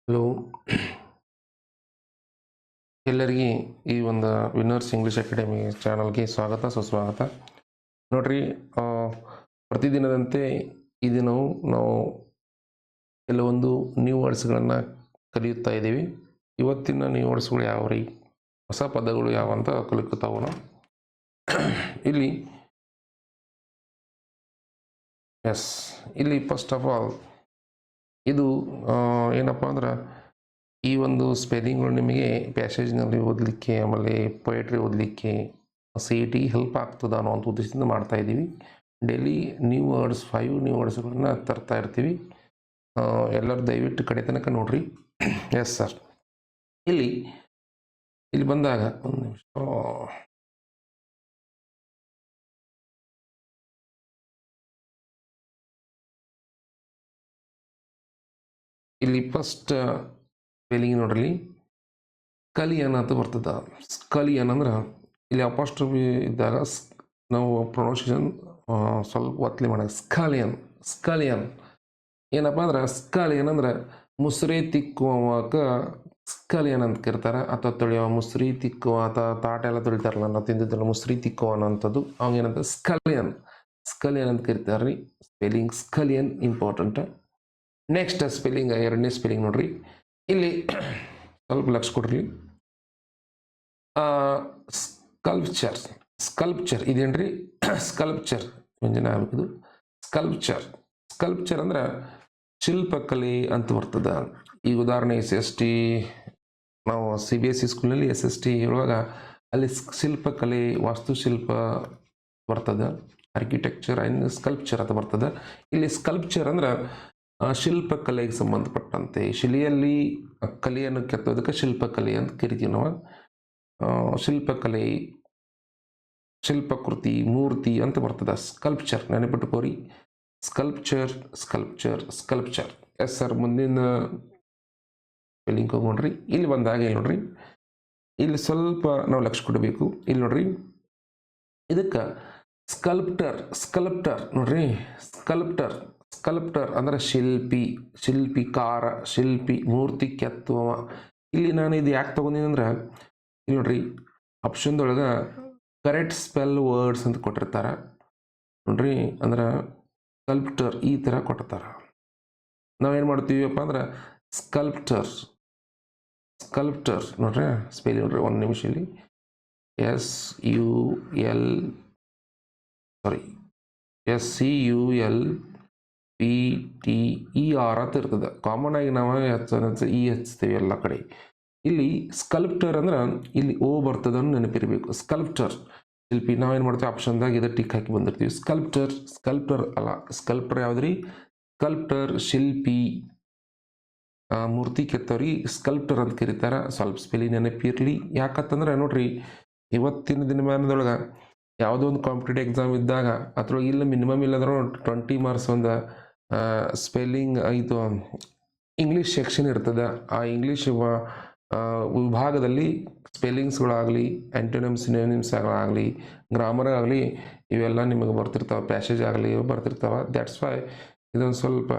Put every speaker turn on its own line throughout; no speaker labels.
Hello, ಎಲ್ಲರಿಗೆ ಈ ಒಂದು ವಿನ್ನರ್ಸ್ ಇಂಗ್ಲೀಷ್ ಅಕಾಡೆಮಿ ಚಾನಲ್ಗೆ ಸ್ವಾಗತ ಸುಸ್ವಾಗತ. ನೋಡ್ರಿ, ಪ್ರತಿದಿನದಂತೆ ಈ ದಿನವೂ ನಾವು ಕೆಲವೊಂದು ನ್ಯೂ ವರ್ಡ್ಸ್ಗಳನ್ನು ಕಲಿಯುತ್ತಾ ಇದ್ದೀವಿ. ಇವತ್ತಿನ ನ್ಯೂ ವರ್ಡ್ಸ್ಗಳು ಯಾವ ರೀ, ಹೊಸ ಪದಗಳು ಯಾವ ಅಂತ ಕಲಿತಾವಣ. ಇಲ್ಲಿ ಇಲ್ಲಿ ಫಸ್ಟ್ ಆಫ್ ಆಲ್ ಇದು ಏನಪ್ಪ ಅಂದ್ರೆ, ಈ ಒಂದು ಸ್ಪೆಲ್ಲಿಂಗ್ಗಳು ನಿಮಗೆ ಪ್ಯಾಸೇಜ್ನಲ್ಲಿ ಓದಲಿಕ್ಕೆ, ಆಮೇಲೆ ಪೊಯೆಟ್ರಿ ಓದಲಿಕ್ಕೆ, CET ಹೆಲ್ಪ್ ಆಗ್ತದ ಅನ್ನೋ ಒಂದು ಉದ್ದೇಶದಿಂದ ಮಾಡ್ತಾ ಇದ್ದೀವಿ. ಡೈಲಿ ನ್ಯೂ ವರ್ಡ್ಸ್ 5 ನ್ಯೂ ವರ್ಡ್ಸ್ಗಳನ್ನ ತರ್ತಾ ಇರ್ತೀವಿ. ಎಲ್ಲರೂ ದಯವಿಟ್ಟು ಕಡೆ ತನಕ ನೋಡ್ರಿ. ಎಸ್ ಸರ್, ಇಲ್ಲಿ ಬಂದಾಗ ಒಂದು ನಿಮಿಷ. ಇಲ್ಲಿ ಫಸ್ಟ್ ಸ್ಪೆಲ್ಲಿಂಗ್ ನೋಡ್ರಿ, ಸ್ಕಲಿಯನ್ ಅಂತ ಬರ್ತದ. ಸ್ಕಲಿಯನ್ ಅಂದ್ರೆ ಇಲ್ಲಿ ಅಪಾಸ್ಟ್ರಫಿ ಇದ್ದಾಗ ನಾವು ಪ್ರೊನೌನ್ಸಿಯೇಷನ್ ಸ್ವಲ್ಪ ಒತ್ತಲಿ ಮಾಡೋದು. ಸ್ಕಲಿಯನ್ ಏನಪ್ಪ ಅಂದ್ರೆ, ಸ್ಕಲಿಯನ್ ಅಂದ್ರೆ ಮುಸ್ರೆ ತಿಕ್ಕುವಕ ಸ್ಕಲಿಯನ್ ಅಂತ ಕರಿತಾರೆ. ಅಥವಾ ತೊಳೆಯುವ ಮುಸ್ರಿ ತಿಕ್ಕುವ ಅಥವಾ ತಾಟ ಎಲ್ಲ ತೊಳಿತಾರಲ್ಲ, ನಾವು ತಿಂದಿದ್ದಲ್ಲ ಮುಸ್ರಿ ತಿಕ್ಕುವ ಅನ್ನೋಂಥದ್ದು ಅವಂಗೇನಂತ ಸ್ಕಲಿಯನ್ ಅಂತ ಕರಿತಾರೆ ರೀ. Spelling scullion important. Next spelling, ಎರಡನೇ ಸ್ಪೆಲ್ಲಿಂಗ್ ನೋಡ್ರಿ. ಇಲ್ಲಿ ಸ್ವಲ್ಪ ಲಕ್ಷ ಕೊಡ್ರಿ. ಸ್ಕಲ್ಪ್ಚರ್ ಇದೇನ್ರಿ, ಸ್ಕಲ್ಪ್ಚರ್ ಮುಂಜಾನೆ ಆಗ್ಬೇಕದು. ಸ್ಕಲ್ಪ್ಚರ್ ಅಂದ್ರೆ ಶಿಲ್ಪಕಲೆ ಅಂತ ಬರ್ತದ. ಈಗ ಉದಾಹರಣೆ SST, ನಾವು CBSE ಸ್ಕೂಲ್ನಲ್ಲಿ SST ಹೇಳುವಾಗ ಅಲ್ಲಿ ಶಿಲ್ಪಕಲೆ, ವಾಸ್ತುಶಿಲ್ಪ ಬರ್ತದೆ. ಆರ್ಕಿಟೆಕ್ಚರ್ ಆ್ಯಂಡ್ ಸ್ಕಲ್ಪ್ಚರ್ ಅಂತ ಬರ್ತದೆ. ಇಲ್ಲಿ ಸ್ಕಲ್ಪ್ಚರ್ ಅಂದ್ರೆ ಶಿಲ್ಪಕಲೆಗೆ ಸಂಬಂಧಪಟ್ಟಂತೆ, ಶಿಲೆಯಲ್ಲಿ ಕಲೆಯನ್ನು ಕೆತ್ತೋದಕ್ಕೆ ಶಿಲ್ಪಕಲೆ ಅಂತ ಕರಿತೀವಿ ನಾವು. ಶಿಲ್ಪಕಲೆ, ಶಿಲ್ಪಕೃತಿ, ಮೂರ್ತಿ ಅಂತ ಬರ್ತದೆ. ಸ್ಕಲ್ಪ್ಚರ್ ನೆನಪಿಟ್ಟುಕೋರಿ. ಸ್ಕಲ್ಪ್ಚರ್. ಎಸ್ ಸರ್, ಮುಂದಿನ ಸ್ಪೆಲ್ಲಿಂಗ್ ಹೋಗ್ರಿ. ಇಲ್ಲಿ ಬಂದಾಗ ನೋಡ್ರಿ, ಇಲ್ಲಿ ಸ್ವಲ್ಪ ನಾವು ಲಕ್ಷ ಕೊಡಬೇಕು. ಇಲ್ಲಿ ನೋಡ್ರಿ, ಇದಕ್ಕೆ ಸ್ಕಲ್ಪ್ಟರ್ ನೋಡ್ರಿ. ಸ್ಕಲ್ಪ್ಟರ್ ಅಂದ್ರೆ ಶಿಲ್ಪಿಕಾರ, ಶಿಲ್ಪಿ, ಮೂರ್ತಿ ಕೆತ್ತುವ. ಇಲ್ಲಿ ನಾನು ಇದು ಯಾಕೆ ತಗೊಂಡಿನಿ ಅಂದ್ರೆ, ಇಲ್ಲಿ ನೋಡ್ರಿ ಆಪ್ಷನ್ದೊಳಗೆ ಕರೆಕ್ಟ್ ಸ್ಪೆಲ್ ವರ್ಡ್ಸ್ ಅಂತ ಕೊಟ್ಟಿರ್ತಾರೆ ನೋಡ್ರಿ. ಅಂದ್ರೆ ಸ್ಕಲ್ಪ್ಟರ್ ಈ ಥರ ಕೊಟ್ಟಿರ್ತಾರೆ. ನಾವೇನು ಮಾಡ್ತೀವಪ್ಪ ಅಂದ್ರೆ ಸ್ಕಲ್ಪ್ಟರ್ ನೋಡ್ರಿ ಸ್ಪೆಲ್ಲಿಂಗ್ ನೋಡ್ರಿ. ಒಂದು ನಿಮಿಷ, ಇಲ್ಲಿ SCULPTER ಅಂತ ಇರ್ತದೆ. ಕಾಮನ್ ಆಗಿ ನಾವು ಹಚ್ತೇವೆ ಎಲ್ಲ ಕಡೆ. ಇಲ್ಲಿ ಸ್ಕಲ್ಪ್ಟರ್ ಅಂದ್ರೆ ಇಲ್ಲಿ O ಬರ್ತದನ್ನು ನೆನಪಿರಬೇಕು. ಸ್ಕಲ್ಪ್ಟರ್ ಶಿಲ್ಪಿ. ನಾವೇನು ಮಾಡ್ತೀವಿ, ಆಪ್ಷನ್ದಾಗ ಇದು ಟಿಕ್ ಹಾಕಿ ಬಂದಿರ್ತೀವಿ. ಸ್ಕಲ್ಪ್ಟರ್ ಅಲ್ಲ, ಸ್ಕಲ್ಪ್ಟರ್ ಯಾವ್ದ್ರಿ? ಸ್ಕಲ್ಪ್ಟರ್ ಶಿಲ್ಪಿ, ಮೂರ್ತಿ ಕೆತ್ತವ್ರಿಗೆ ಸ್ಕಲ್ಪ್ಟರ್ ಅಂತ ಕರೀತಾರೆ. ಸ್ವಲ್ಪ ಸ್ಪೆಲ್ಲಿಂಗ್ ನೆನಪಿರಲಿ. ಯಾಕಂತಂದ್ರೆ ನೋಡ್ರಿ, ಇವತ್ತಿನ ದಿನಮಾನದೊಳಗೆ ಯಾವುದೋ ಒಂದು ಕಾಂಪಿಟೇಟಿವ್ ಎಕ್ಸಾಮ್ ಇದ್ದಾಗ ಅದ್ರೊಳಗೆ ಇಲ್ಲ ಮಿನಿಮಮ್ ಇಲ್ಲಂದ್ರೂ 20 ಮಾರ್ಕ್ಸ್ ಒಂದು ಸ್ಪೆಲ್ಲಿಂಗ್ ಇದು ಇಂಗ್ಲೀಷ್ ಸೆಕ್ಷನ್ ಇರ್ತದೆ. ಆ ಇಂಗ್ಲೀಷ್ ವಿಭಾಗದಲ್ಲಿ ಸ್ಪೆಲ್ಲಿಂಗ್ಸ್ಗಳಾಗಲಿ, ಆ್ಯಂಟೋನಿಮ್ಸ್ ಸಿನೋನಿಮ್ಸ್ಗಳಾಗಲಿ, ಗ್ರಾಮರ್ ಆಗಲಿ, ಇವೆಲ್ಲ ನಿಮಗೆ ಬರ್ತಿರ್ತಾವೆ. ಪ್ಯಾಸೇಜ್ ಆಗಲಿ ಬರ್ತಿರ್ತಾವೆ. ದ್ಯಾಟ್ಸ್ ವೈ ಇದೊಂದು ಸ್ವಲ್ಪ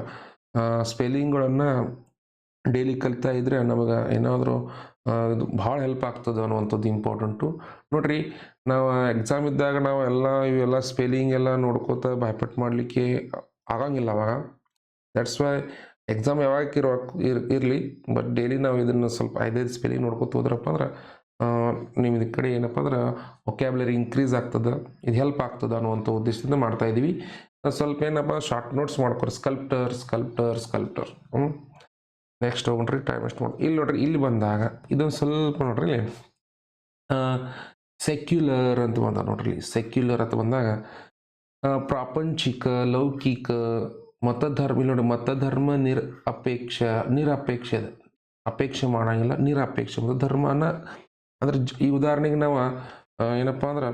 ಸ್ಪೆಲ್ಲಿಂಗ್ಗಳನ್ನು ಡೈಲಿ ಕಲಿತಾ ಇದ್ರೆ ನಮಗೆ ಏನಾದರೂ ಇದು ಭಾಳ ಹೆಲ್ಪ್ ಆಗ್ತದೆ ಅನ್ನುವಂಥದ್ದು ಇಂಪಾರ್ಟೆಂಟು. ನೋಡ್ರಿ, ನಾವು ಎಕ್ಸಾಮ್ ಇದ್ದಾಗ ನಾವು ಇವೆಲ್ಲ ಸ್ಪೆಲ್ಲಿಂಗ್ ಎಲ್ಲ ನೋಡ್ಕೋತ ಭಯಪಟ್ಟು ಮಾಡಲಿಕ್ಕೆ ಆಗಂಗಿಲ್ಲ ಅವಾಗ. ದ್ಯಾಟ್ಸ್ ವೈ ಎಕ್ಸಾಮ್ ಯಾವಾಗ ಇರಲಿ, ಬಟ್ ಡೈಲಿ ನಾವು ಇದನ್ನು ಸ್ವಲ್ಪ 5 ಸ್ಪೆಲ್ಲಿಂಗ್ ನೋಡ್ಕೊತ ಹೋದ್ರಪ್ಪ ಅಂದ್ರೆ ನಿಮ್ದು ಕಡೆ ಏನಪ್ಪ ಅಂದ್ರೆ ವೊಕ್ಯಾಬ್ಯುಲರಿ ಇನ್ಕ್ರೀಸ್ ಆಗ್ತದೆ. ಇದು ಹೆಲ್ಪ್ ಆಗ್ತದೆ ಅನ್ನುವಂಥ ಉದ್ದೇಶದಿಂದ ಮಾಡ್ತಾ ಇದ್ದೀವಿ. ಸ್ವಲ್ಪ ಏನಪ್ಪ ಶಾರ್ಟ್ ನೋಟ್ಸ್ ಮಾಡ್ಕೊರಿ. ಸ್ಕಲ್ಪ್ಟರ್. ನೆಕ್ಸ್ಟ್ ಹೋಗ್ರಿ, ಟೈಮ್ ಎಷ್ಟು ಮಾಡಿ. ಇಲ್ಲಿ ನೋಡ್ರಿ, ಇಲ್ಲಿ ಬಂದಾಗ ಇದೊಂದು ಸ್ವಲ್ಪ ನೋಡ್ರಿ, ಇಲ್ಲಿ ಸೆಕ್ಯುಲರ್ ಅಂತ ಬಂದಾಗ ನೋಡ್ರಿ. ಸೆಕ್ಯುಲರ್ ಅಂತ ಬಂದಾಗ ಪ್ರಾಪಂಚಿಕ, ಲೌಕಿಕ, ಮತಧರ್ಮ. ಇಲ್ಲಿ ನೋಡಿ, ಮತಧರ್ಮ ನಿರಪೇಕ್ಷ ಅಪೇಕ್ಷೆ ಮಾಡಂಗಿಲ್ಲ, ನಿರಪೇಕ್ಷ. ಧರ್ಮನ ಅಂದ್ರೆ ಈ ಉದಾಹರಣೆಗೆ ನಾವು ಏನಪ್ಪ ಅಂದ್ರೆ,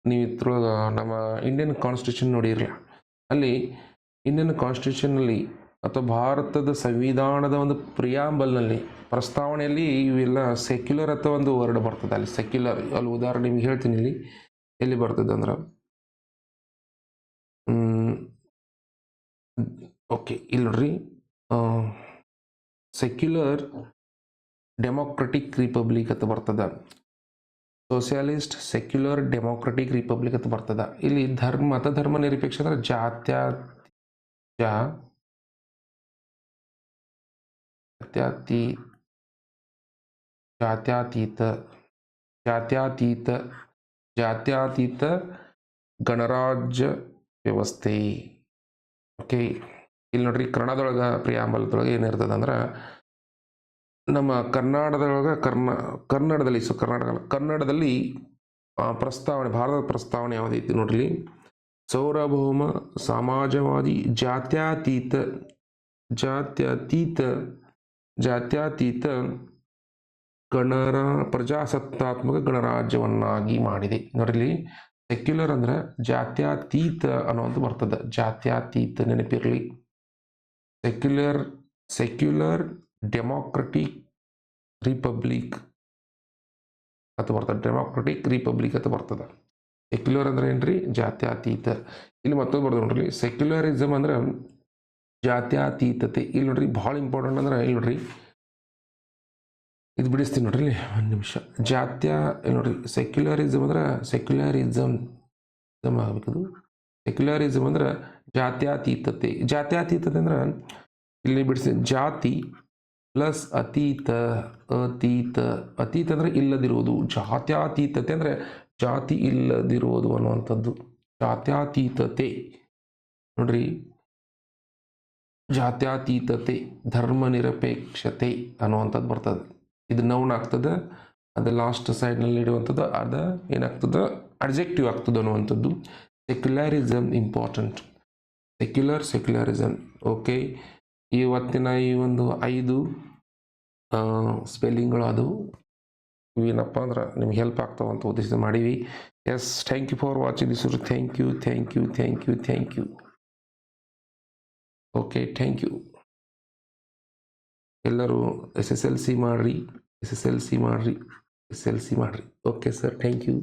ನೀವು ಇದ್ರೊಳಗೆ ನಮ್ಮ ಇಂಡಿಯನ್ ಕಾನ್ಸ್ಟಿಟ್ಯೂಷನ್ ನೋಡಿರಲ್ಲ, ಅಲ್ಲಿ ಇಂಡಿಯನ್ ಕಾನ್ಸ್ಟಿಟ್ಯೂಷನ್ನಲ್ಲಿ ಅಥವಾ ಭಾರತದ ಸಂವಿಧಾನದ ಒಂದು ಪ್ರಿಯಾಂಬಲ್ನಲ್ಲಿ, ಪ್ರಸ್ತಾವನೆಯಲ್ಲಿ ಇವೆಲ್ಲ ಸೆಕ್ಯುಲರ್ ಅಥವಾ ಒಂದು ವರ್ಡ್ ಬರ್ತದೆ. ಅಲ್ಲಿ ಸೆಕ್ಯುಲರ್, ಅಲ್ಲಿ ಉದಾಹರಣೆ ನಿಮ್ಗೆ ಹೇಳ್ತೀನಿ. ಇಲ್ಲಿ ಎಲ್ಲಿ ಬರ್ತದೆ ಅಂದ್ರೆ, ಓಕೆ, ಇಲ್ಲಿ ನೋಡ್ರಿ, ಸೆಕ್ಯುಲರ್ ಡೆಮೋಕ್ರೆಟಿಕ್ ರಿಪಬ್ಲಿಕ್ ಅಂತ ಬರ್ತದ. ಸೋಷಿಯಲಿಸ್ಟ್ ಸೆಕ್ಯುಲರ್ ಡೆಮೋಕ್ರೆಟಿಕ್ ರಿಪಬ್ಲಿಕ್ ಅಂತ ಬರ್ತದ. ಇಲ್ಲಿ ಮತಧರ್ಮ ನಿರಪೇಕ್ಷ ಅಂದ್ರೆ ಜಾತ್ಯತೀತ ಗಣರಾಜ್ಯ ವ್ಯವಸ್ಥೆ. ಓಕೆ, ಇಲ್ಲಿ ನೋಡ್ರಿ ಕನ್ನಡದೊಳಗೆ ಪ್ರಿಯಾಂಬಲದೊಳಗೆ ಏನಿರ್ತದೆ ಅಂದ್ರೆ ನಮ್ಮ ಕನ್ನಡದಲ್ಲಿ ಪ್ರಸ್ತಾವನೆ, ಭಾರತದ ಪ್ರಸ್ತಾವನೆ ಯಾವುದೈತಿ ನೋಡ್ರಿ, ಸಾರ್ವಭೌಮ ಸಮಾಜವಾದಿ ಜಾತ್ಯತೀತ ಪ್ರಜಾಸತ್ತಾತ್ಮಕ ಗಣರಾಜ್ಯವನ್ನಾಗಿ ಮಾಡಿದೆ. ನೋಡ್ರಿ, ಸೆಕ್ಯುಲರ್ ಅಂದ್ರೆ ಜಾತ್ಯತೀತ ಅನ್ನೋದು ಬರ್ತದೆ. ಜಾತ್ಯತೀತ ನೆನಪಿರಲಿ. ಸೆಕ್ಯುಲರ್ ಡೆಮೋಕ್ರೆಟಿಕ್ ರಿಪಬ್ಲಿಕ್ ಅಂತ ಬರ್ತದೆ. ಡೆಮೋಕ್ರೆಟಿಕ್ ರಿಪಬ್ಲಿಕ್ ಅಂತ ಬರ್ತದೆ. ಸೆಕ್ಯುಲರ್ ಅಂದ್ರೆ ಏನ್ರಿ, ಜಾತ್ಯತೀತ. ಇಲ್ಲಿ ಮತ್ತೊಂದು ಬರ್ತದೆ ನೋಡ್ರಿ, ಸೆಕ್ಯುಲರಿಸಮ್ ಅಂದ್ರೆ ಜಾತ್ಯತೀತತೆ. ಇಲ್ಲಿ ನೋಡ್ರಿ ಭಾಳ ಇಂಪಾರ್ಟೆಂಟ್ ಅಂದ್ರೆ ಇಲ್ಲಿ ನೋಡ್ರಿ, ಇದು ಬಿಡಿಸ್ತೀನಿ ನೋಡ್ರಿ, ಒಂದು ನಿಮಿಷ. ಇಲ್ಲಿ ನೋಡ್ರಿ, ಸೆಕ್ಯುಲರಿಸಮ್ ಅಂದ್ರೆ ಸೆಕ್ಯುಲರಿಸಮ್ ಆಗಬೇಕದು. ಸೆಕ್ಯುಲರಿಸಮ್ ಅಂದ್ರೆ ಜಾತ್ಯತೀತತೆ ಅಂದ್ರೆ ಇಲ್ಲಿ ಬಿಡಿಸಿ, ಜಾತಿ ಪ್ಲಸ್ ಅತೀತ ಅಂದ್ರೆ ಇಲ್ಲದಿರುವುದು. ಜಾತ್ಯತೀತತೆ ಅಂದ್ರೆ ಜಾತಿ ಇಲ್ಲದಿರುವುದು ಅನ್ನುವಂಥದ್ದು. ಜಾತ್ಯತೀತತೆ ನೋಡ್ರಿ, ಜಾತ್ಯತೀತತೆ ಧರ್ಮ ನಿರಪೇಕ್ಷತೆ ಅನ್ನುವಂಥದ್ದು ಬರ್ತದೆ. ಇದು ನೌನ್ ಆಗ್ತದೆ, ಅದು ಲಾಸ್ಟ್ ಸೈಡ್ನಲ್ಲಿ ಇಡುವಂಥದ್ದು, ಅದು ಏನಾಗ್ತದೆ ಅಡ್ಜೆಕ್ಟಿವ್ ಆಗ್ತದೆ ಅನ್ನುವಂಥದ್ದು. Secularism important. ಸೆಕ್ಯುಲರಿಸಮ್. ಓಕೆ, ಇವತ್ತಿನ ಈ ಒಂದು 5 ಸ್ಪೆಲ್ಲಿಂಗ್ಗಳು ಅದು ಏನಪ್ಪ ಅಂದ್ರೆ ನಿಮ್ಗೆ ಹೆಲ್ಪ್ ಆಗ್ತಾವಂತ ಉದ್ದೇಶ ಮಾಡೀವಿ. Yes, thank you for watching this. Thank you. Okay, thank you. ಎಲ್ಲರೂ SSLC ಮಾಡ್ರಿ. Okay sir, thank you.